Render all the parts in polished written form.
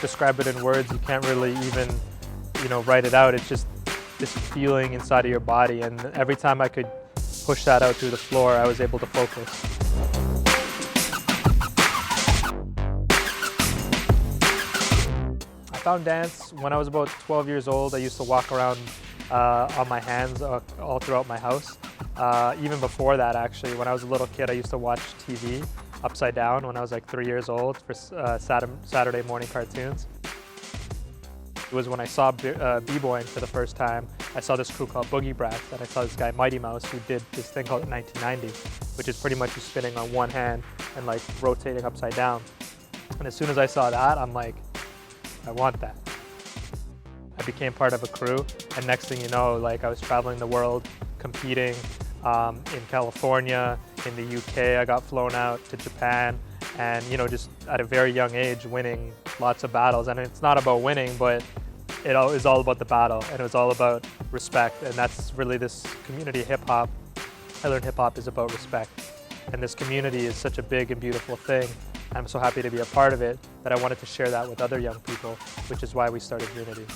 describe it in words. You can't really even, write it out. It's just this feeling inside of your body, and every time I could push that out through the floor, I was able to focus. I found dance when I was about 12 years old. I used to walk around on my hands all throughout my house. Even before that, actually, when I was a little kid, I used to watch TV upside down when I was like 3 years old for Saturday morning cartoons. It was when I saw b-boying for the first time. I saw this crew called Boogie Brats, and I saw this guy Mighty Mouse who did this thing called 1990, which is pretty much just spinning on one hand and like rotating upside down. And as soon as I saw that, I'm like, I want that. I became part of a crew, and next thing you know, like I was traveling the world, competing in California, in the UK. I got flown out to Japan, and just at a very young age, winning lots of battles. And it's not about winning, but it is all about the battle, and it was all about respect. And that's really this community hip hop. I learned hip hop is about respect, and this community is such a big and beautiful thing. I'm so happy to be a part of it that I wanted to share that with other young people, which is why we started Unity.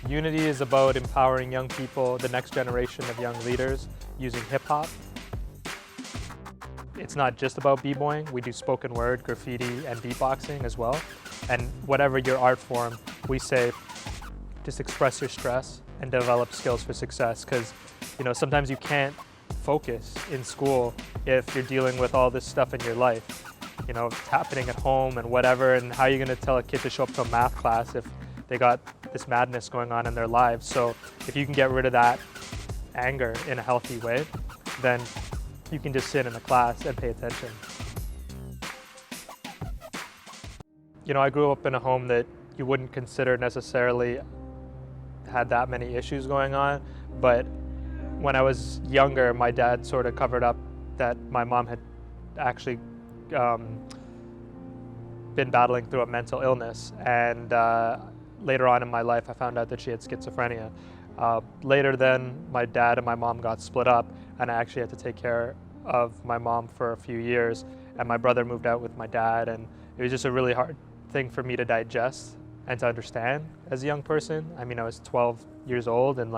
Unity is about empowering young people, the next generation of young leaders, using hip hop. It's not just about b-boying. We do spoken word, graffiti, and beatboxing as well. And whatever your art form, we say just express your stress and develop skills for success, because sometimes you can't focus in school if you're dealing with all this stuff in your life. It's happening at home and whatever, and how are you going to tell a kid to show up to a math class if they got this madness going on in their lives? So if you can get rid of that anger in a healthy way, then you can just sit in a class and pay attention. I grew up in a home that you wouldn't consider necessarily had that many issues going on, but when I was younger, my dad sort of covered up that my mom had actually been battling through a mental illness, and later on in my life, I found out that she had schizophrenia. Later then, my dad and my mom got split up, and I actually had to take care of my mom for a few years, and my brother moved out with my dad, and it was just a really hard thing for me to digest and to understand as a young person. I mean, I was 12 years old and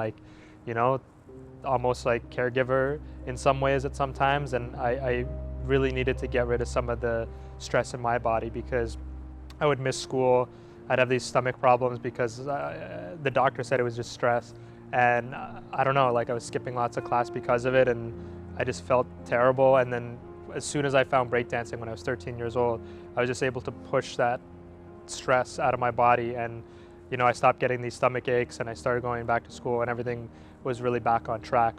almost like caregiver in some ways at some times, and I really needed to get rid of some of the stress in my body, because I would miss school. I'd have these stomach problems because the doctor said it was just stress, and I don't know, like I was skipping lots of class because of it, and I just felt terrible. And then as soon as I found breakdancing when I was 13 years old, I was just able to push that stress out of my body, and I stopped getting these stomach aches, and I started going back to school, and everything was really back on track.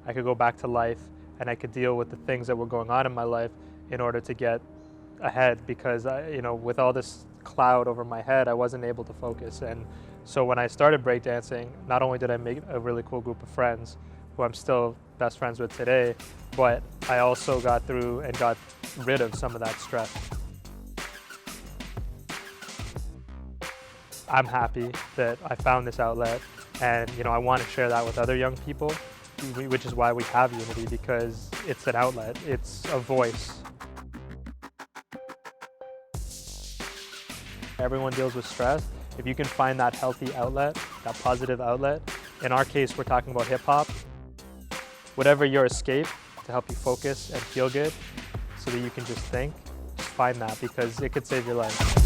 I could go back to life, and I could deal with the things that were going on in my life in order to get ahead, because with all this cloud over my head, I wasn't able to focus. And so when I started breakdancing, not only did I make a really cool group of friends who I'm still best friends with today, but I also got through and got rid of some of that stress. I'm happy that I found this outlet, and I want to share that with other young people, which is why we have Unity, because it's an outlet, it's a voice. Everyone deals with stress. If you can find that healthy outlet, that positive outlet, in our case, we're talking about hip hop, whatever your escape to help you focus and feel good so that you can just think, just find that, because it could save your life.